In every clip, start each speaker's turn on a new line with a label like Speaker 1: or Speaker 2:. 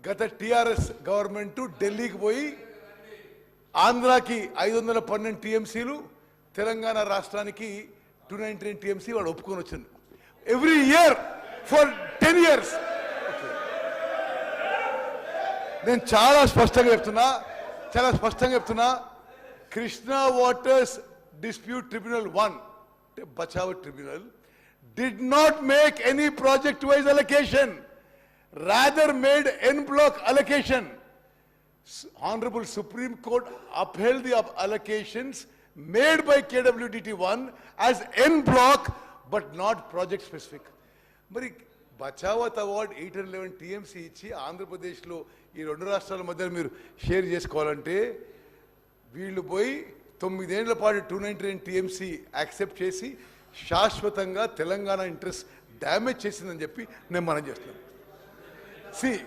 Speaker 1: గత TRS government ఢిల్లీకి పోయి ఆంధ్రాకి 512 టీఎంసీలు, తెలంగాణ రాష్ట్రానికి 299 టీఎంసీ వాడు ఒప్పుకొని వచ్చింది. Every year for 10 years. నేను చాలా స్పష్టంగా చెప్తున్నా, Krishna waters dispute tribunal 1 Bachawat tribunal did not make any project wise allocation, rather made en bloc allocation. Honorable Supreme Court upheld the allocations made by KWDT1 as en bloc but not project specific. Mari Bachawat award 811 TMC ఇచ్చి ఆంధ్రప్రదేశ్లో ఈ రెండు రాష్ట్రాల మధ్య మీరు share చేసుకోవాలంటే వీళ్ళు పోయి 9 ఏళ్ల పాటు 299 TMC యాక్సెప్ట్ చేసి శాశ్వతంగా తెలంగాణ ఇంట్రెస్ట్ డ్యామేజ్ చేసిందని చెప్పి నేను మనం చేస్తున్నాను. See,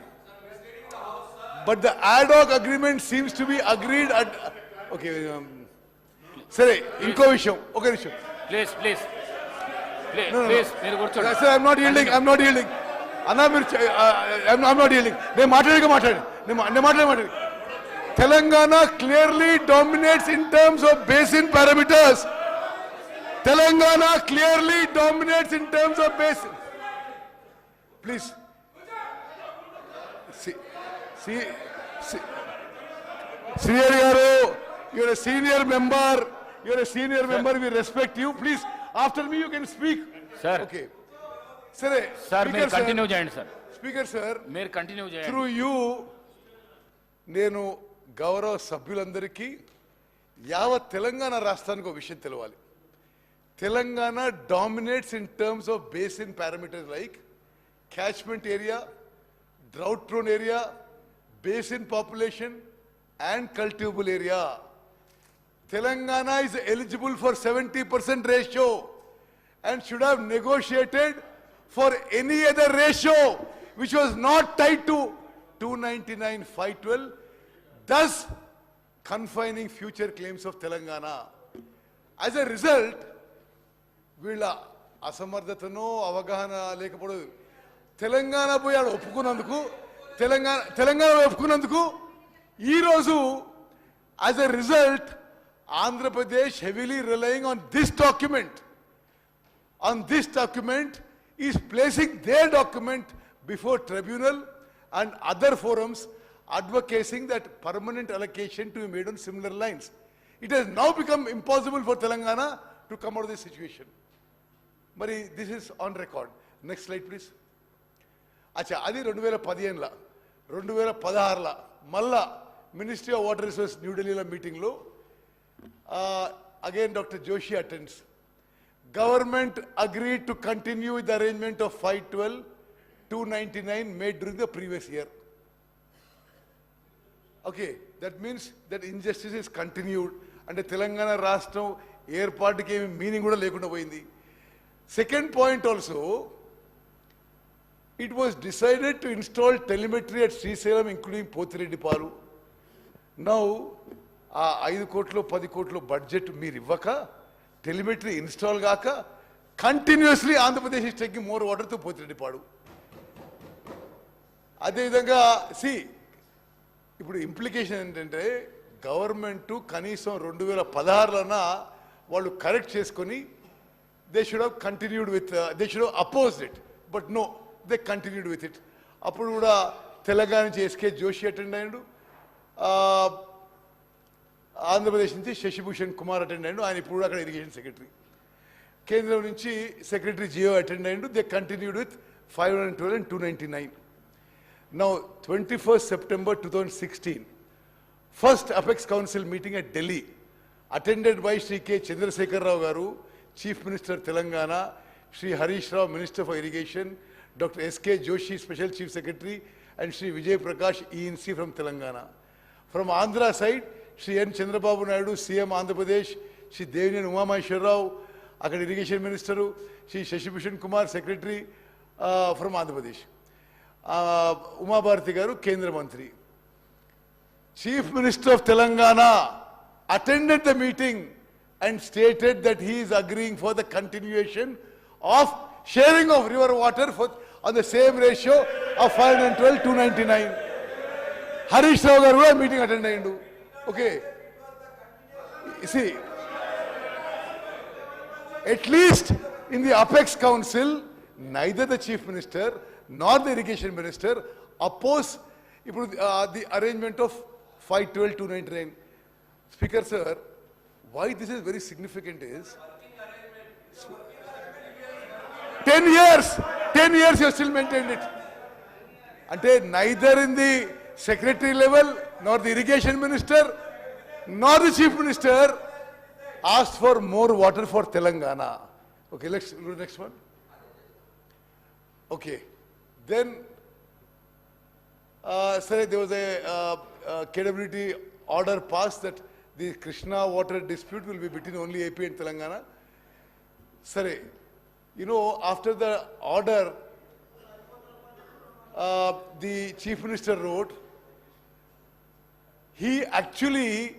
Speaker 1: but the ad hoc agreement seems to be agreed at okay. సరే, ఇంకో విషయం, ఒక నిమిషం
Speaker 2: ప్లీజ్ మీరు కూర్చోండి.
Speaker 1: Sir, I'm not yielding. అన్నా మీరు I'm not yielding. నేను మాట్లాడి Telangana clearly dominates in terms of basin parameters. Telangana clearly dominates in terms of basin. Please. Senior Garu, you're a senior member. We respect you. Please, after me you can speak.
Speaker 2: Sir.
Speaker 1: Okay. Sir,
Speaker 2: మీరు continue చేయండి sir.
Speaker 1: Speaker sir,
Speaker 2: మీరు continue చేయండి.
Speaker 1: Through you, నేను గౌరవ సభ్యులందరికీ యావత్ తెలంగాణ రాష్ట్రానికి ఒక విషయం తెలవాలి. Telangana dominates in terms of basin parameters like catchment area, drought prone area, basin population and cultivable area. Telangana is eligible for 70% ratio and should have negotiated for any other ratio which was not tied to 299/512, thus confining future claims of Telangana. As a result, వీళ్ళ అసమర్థతనో అవగాహన లేకపోవడం తెలంగాణ పోయి ఆడ ఒప్పుకున్నందుకు ఈరోజు as a result Andhra Pradesh heavily relying on this document is placing there document before tribunal and other forums advocating that permanent allocation to be made on similar lines. It has now become impossible for Telangana to come out of this situation. Mari, this is on record. Next slide, please. Acha, adi 2015 2016 malla Ministry of Water Resources New Delhi la meeting lo again Dr. Joshi attends. Government agreed to continue with the arrangement of 512 299 made during the previous year. Okay, that means that injustice is continued and Telangana Rashtra ఏర్పాటుకి ఏమి meaning కూడా లేకుండా పోయింది. Second point also, it was decided to install telemetry at Srisailam including Pothireddypadu. Now ఆ 5 కోట్లు 10 కోట్లు budget మీరు ఇవ్వక, టెలిమెట్రీ ఇన్స్టాల్ కాక, continuously Andhra Pradesh is taking more water to Pothireddypadu. అదేవిధంగా ఇప్పుడు ఇంప్లికేషన్ ఏంటంటే గవర్నమెంట్ కనీసం 2016లోనా వాళ్ళు కరెక్ట్ చేసుకొని they should have continued with they should have opposed it, but no they continued with it. అప్పుడు కూడా తెలంగాణ నుంచి ఎస్కే జోషి అటెండ్ అయ్యాడు, ఆంధ్రప్రదేశ్ నుంచి శశిభూషణ్ కుమార్ అటెండ్ అయ్యాడు, ఆయన ఇప్పుడు అక్కడ ఇరిగేషన్ సెక్రటరీ. కేంద్రం నుంచి సెక్రటరీ జియో అటెండ్ అయ్యాడు. They continued with 512 and 299. Now 21st September 2016, first Apex Council meeting at Delhi, attended by Shri K. Chandrasekhar Rao Garu, Chief Minister Telangana, Shri Harish Rao, Minister for Irrigation, Dr. S.K. Joshi, Special Chief Secretary, and Shri Vijay Prakash, ENC from Telangana. From Andhra side, Shri N. Chandrababu Naidu, CM Andhra Pradesh, Shri Devinian Umamaheshwar Rao, Akkada Irrigation Minister, Shri Shashibhushan Kumar, Secretary from Andhra Pradesh. Uma Bharati Garu, Kendra Mantri. Chief Minister of Telangana attended the meeting and stated that he is agreeing for the continuation of sharing of river water on the same ratio of 512 299. Harish Rao గారు కూడా meeting attend అయ్యిండు. Okay, see, at least in the Apex Council, neither the Chief Minister nor the Irrigation Minister oppose the arrangement of 512-299. Speaker sir, why this is very significant is 10 years you have still maintained it. Ante neither in the secretary level nor the Irrigation Minister nor the Chief Minister asked for more water for Telangana. Okay, let's do the next one. Okay, then sorry, there was a KWT order passed that the Krishna water dispute will be between only AP and Telangana. Sorry, you know, after the order, the Chief Minister wrote, he actually,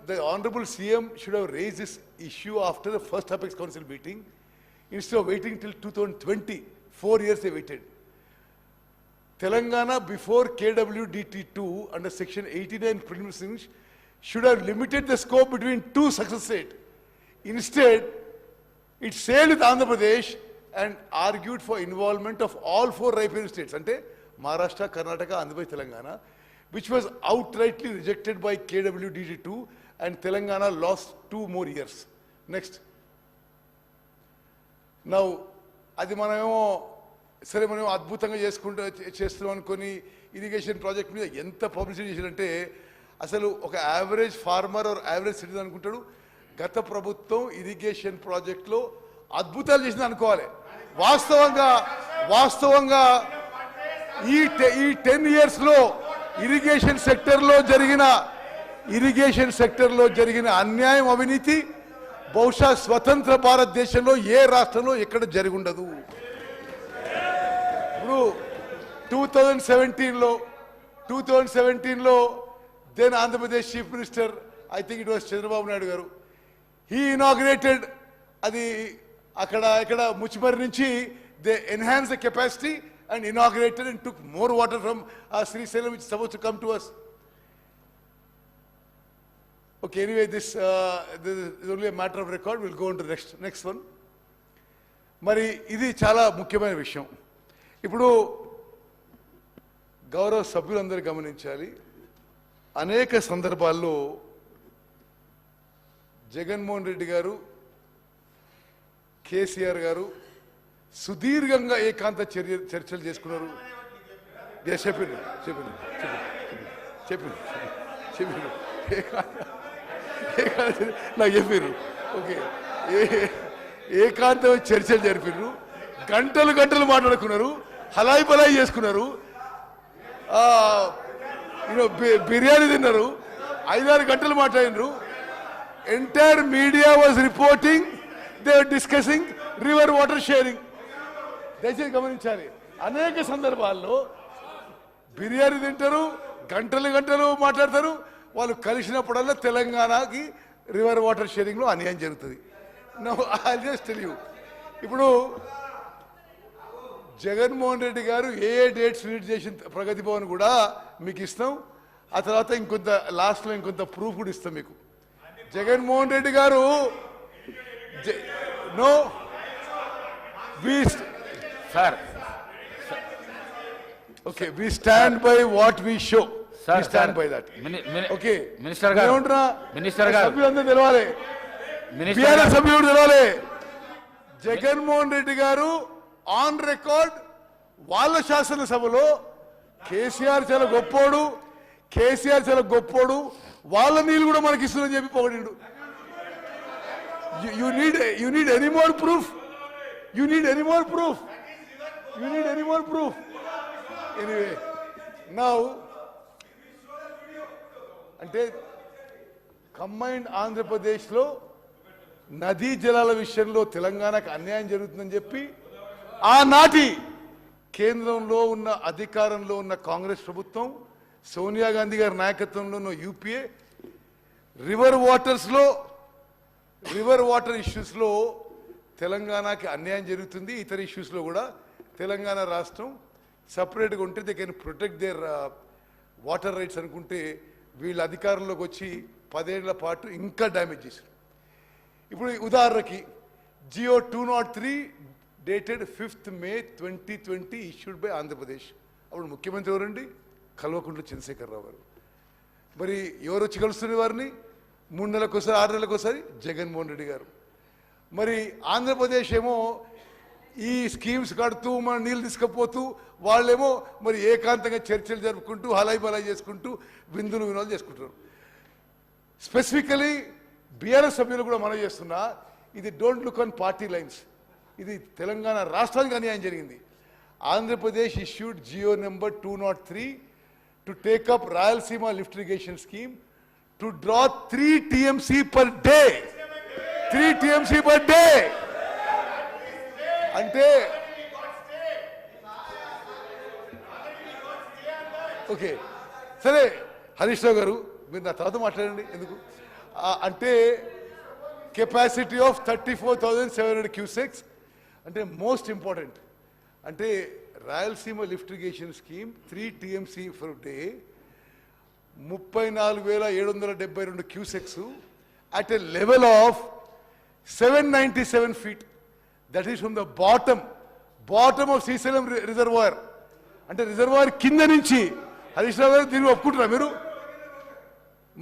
Speaker 1: the Honorable CM should have raised this issue after the first Apex Council meeting, instead of waiting till 2020. 4 years they waited. Telangana before KWDT2 under section 89 preliminaries should have limited the scope between two success states. Instead, it sailed with Andhra Pradesh and argued for involvement of all 4 riparian states, ante Maharashtra, Karnataka, Andhra Pradesh, Telangana, which was outrightly rejected by KWDT2, and Telangana lost 2 more years. Next. Now, అది మనమేమో సరే మనమేమో అద్భుతంగా చేస్తున్నాం అనుకొని irrigation project మీద ఎంత publicity చేశారంటే అసలు ఒక average farmer or average citizen అనుకుంటాడు గత ప్రభుత్వం ఇరిగేషన్ ప్రాజెక్ట్లో అద్భుతాలు చేసింది అనుకోవాలి. వాస్తవంగా ఈ 10 yearsలో ఇరిగేషన్ సెక్టర్లో జరిగిన అన్యాయం, అవినీతి బహుశా స్వతంత్ర భారతదేశంలో ఏ రాష్ట్రంలో ఎక్కడ జరిగి ఉండదు. ఇప్పుడు 2017లో then Andhra Pradesh chief minister, I think it was Chandrababu Naidu garu, he inaugurated అది అక్కడ ముచ్చిమరి నుంచి they enhance the capacity and inaugurated and took more water from Srisailam, which is supposed to come to us. Okay, anyway, this is only a matter of record. We'll go on to the next one. మరి ఇది చాలా ముఖ్యమైన విషయం. ఇప్పుడు గౌరవ సభ్యులందరూ గమనించాలి, అనేక సందర్భాల్లో జగన్మోహన్ రెడ్డి గారు, కేసీఆర్ గారు సుదీర్ఘంగా ఏకాంత చర్చలు చేసుకున్నారు. చెప్పారు నాకు చెప్పారు. ఓకే, ఏకాంత చర్చలు జరిపారు, గంటలు మాట్లాడుకున్నారు, హలాయి బలాయి చేసుకున్నారు, బిర్యానీ తిన్నారు, 5-6 గంటలు మాట్లాడినారు. Entire media was reporting, they were discussing river water sharing. దయచేసి గమనించాలి, అనేక సందర్భాల్లో బిర్యానీ తింటారు, గంటలు మాట్లాడతారు. వాళ్ళు కలిసినప్పుడల్లా తెలంగాణకి రివర్ వాటర్ షేరింగ్లో అన్యాయం జరుగుతుంది. No I just tell you, ఇప్పుడు జగన్మోహన్ రెడ్డి గారు ఏ డేట్స్ రీడ్ చేసిన ప్రగతి భవన్ కూడా మీకు ఇస్తాం. ఆ తర్వాత ఇంకొంత లాస్ట్లో ఇంకొంత ప్రూఫ్ కూడా ఇస్తాం మీకు. జగన్మోహన్ రెడ్డి గారు no
Speaker 2: Sir.
Speaker 1: Okay, we stand by what we show.
Speaker 2: Sir,
Speaker 1: we stand by that. Okay.
Speaker 2: Minister garu.
Speaker 1: సభ్యులందరూ తెలవాలి, బీఆర్ఎస్ సభ్యుడు తెలవాలి. జగన్మోహన్ రెడ్డి గారు ఆన్ రికార్డ్ వాళ్ళ శాసనసభలో కేసీఆర్ చాలా గొప్పోడు, వాళ్ళ నీళ్ళు కూడా మనకి ఇస్తుందని చెప్పి పొగిడిండు. You need any more proof? You need any more proof? Anyway, now, అంటే కంబైన్డ్ ఆంధ్రప్రదేశ్లో నదీ జలాల విషయంలో తెలంగాణకు అన్యాయం జరుగుతుందని చెప్పి ఆనాటి కేంద్రంలో ఉన్న అధికారంలో ఉన్న కాంగ్రెస్ ప్రభుత్వం, సోనియా గాంధీ గారి నాయకత్వంలో ఉన్న యూపీఏ రివర్ వాటర్ ఇష్యూస్లో తెలంగాణకి అన్యాయం జరుగుతుంది. ఇతర ఇష్యూస్లో కూడా తెలంగాణ రాష్ట్రం సపరేట్గా ఉంటే they can protect there water rides అనుకుంటే వీళ్ళ అధికారంలోకి వచ్చి 10 ఏళ్ల పాటు ఇంకా డ్యామేజ్ చేశారు. ఇప్పుడు ఉదాహరణకి Jio 203 dated 5th May 2020 issued by Andhra Pradesh. అప్పుడు ముఖ్యమంత్రి ఎవరండి? కల్వకుంట్ల చంద్రశేఖరరావు గారు. మరి ఎవరు వచ్చి కలుస్తున్న వారిని? 3 నెలలకు ఒకసారి 6 నెలలకు ఒకసారి జగన్మోహన్ రెడ్డి గారు. మరి ఆంధ్రప్రదేశ్ ఏమో ఈ స్కీమ్స్ కడుతూ మన నీళ్ళు తీసుకుపోతూ వాళ్ళేమో మరి ఏకాంతంగా చర్చలు జరుపుకుంటూ హలాయి బలాయి చేసుకుంటూ విందులు వినోదాలు చేసుకుంటారు. స్పెసిఫికలీ బీఆర్ఎస్ సభ్యులు కూడా మనం చేస్తున్నా, ఇది don't look on party lines, ఇది తెలంగాణ రాష్ట్రానికి అన్యాయం జరిగింది. Andhra Pradesh issued Jio number 203 to take up Rayalaseema lift irrigation scheme to draw 3 TMC per day. 3 TMC per day అంటే ఓకే సరే, హరీష్ రావు గారు మీరు నా తర్వాత మాట్లాడండి. ఎందుకు అంటే కెపాసిటీ ఆఫ్ 34,700 క్యూసెక్స్ అంటే మోస్ట్ ఇంపార్టెంట్. అంటే Rayalaseema lift irrigation scheme 3 TMC for day 34,772 cusecs at a level of 797 feet. That is from the bottom of Srisalam reservoir. అంటే రిజర్వాయర్ కింద నుంచి. హరీష్ రావు గారు దీన్ని ఒప్పుకుంటారా మీరు?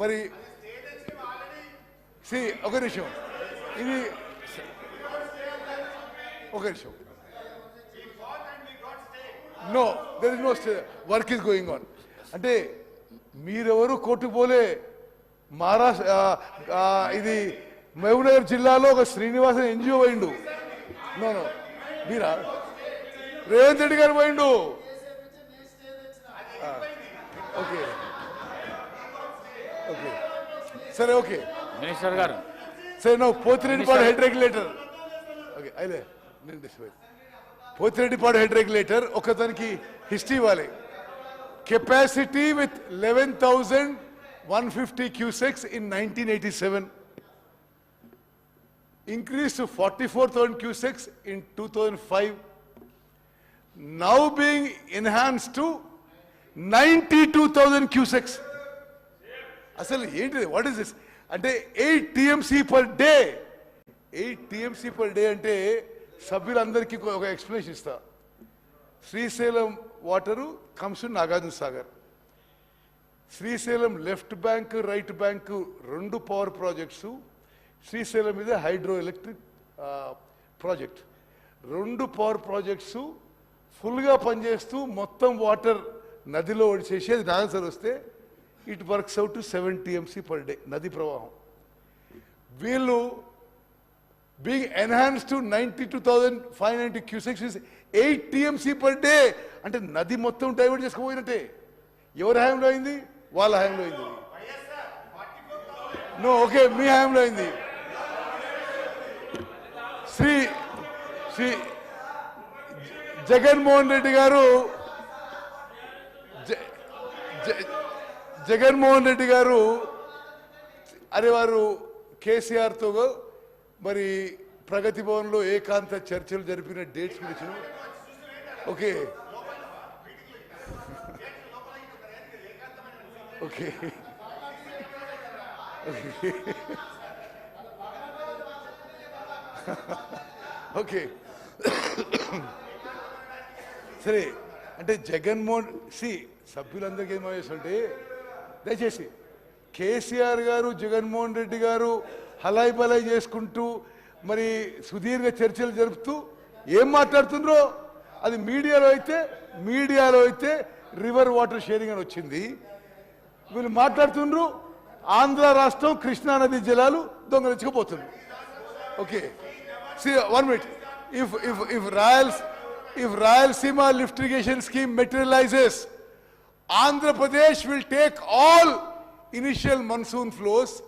Speaker 1: మరి ఒక నిమిషం, ఇది ఒక నిమిషం. No, there is no work is going on. అంటే మీరెవరు కోర్టుకు పోలే. మహారాష్ట్ర ఇది మహబూబ్నగర్ జిల్లాలో ఒక శ్రీనివాసన్ NGO పోయిండు. నో మీరా? రేవంత్ రెడ్డి గారు పోయిండు. ఓకే ఓకే సరే ఓకే
Speaker 2: మినిస్టర్ గారు
Speaker 1: సరే no Pothireddypadu head regulator. Okay అయితే నేను డిస్ప్లే పోతిరెడ్డిపాడు హెడ్ రెగ్యులేటర్ ఒకదానికి హిస్టరీ ఇవ్వాలి. Capacity with 11,150 cusecs in 1987. increased to 44,000 cusecs in 2005, now being enhanced to 92,000 cusecs. అసలు ఏంటి? What is this? అంటే 8 TMC per day. 8 TMC per day అంటే సభ్యులందరికీ ఒక ఎక్స్ప్లెనేషన్ ఇస్తా. Srisailam water comes to Nagarjuna Sagar. Srisailam left bank right bank 2 power projects. Srisailam మీద hydro electric project. 2 power projects ఫుల్గా పనిచేస్తూ మొత్తం వాటర్ నదిలో ఒడిచేసి అది నాగర్ వస్తే it works out to 7 TMC per day నది ప్రవాహం. వీళ్ళు being enhance to 92,590 cusecs 8 TMC per day. అంటే నది మొత్తం డైవర్ట్ చేసుకుపోయినట్టే. ఎవరి హయాంలో అయింది? వాళ్ళ హయాంలో అయింది. నో ఓకే, మీ హయాంలో అయింది. శ్రీ జగన్మోహన్ రెడ్డి గారు అరే వారు కేసీఆర్తో మరి ప్రగతి భవన్లో ఏకాంత చర్చలు జరిపిన డేట్స్ గురించి. ఓకే ఓకే ఓకే సరే. అంటే జగన్మోహన్ సభ్యులందరికీ ఏమో చేస్తుంటే దయచేసి కేసీఆర్ గారు జగన్మోహన్ రెడ్డి గారు హలాయి బలాయి చేసుకుంటూ మరి సుదీర్ఘ చర్చలు జరుపుతూ ఏం మాట్లాడుతుండ్రో అది మీడియాలో అయితే రివర్ వాటర్ షేరింగ్ అని వచ్చింది. వీళ్ళు మాట్లాడుతుండ్రు ఆంధ్ర రాష్ట్రం కృష్ణా నది జలాలు దొంగలించుకుపోతున్నారు. Okay one minute. If Rayalaseema lift irrigation scheme materializes, Andhra Pradesh will take all initial monsoon flows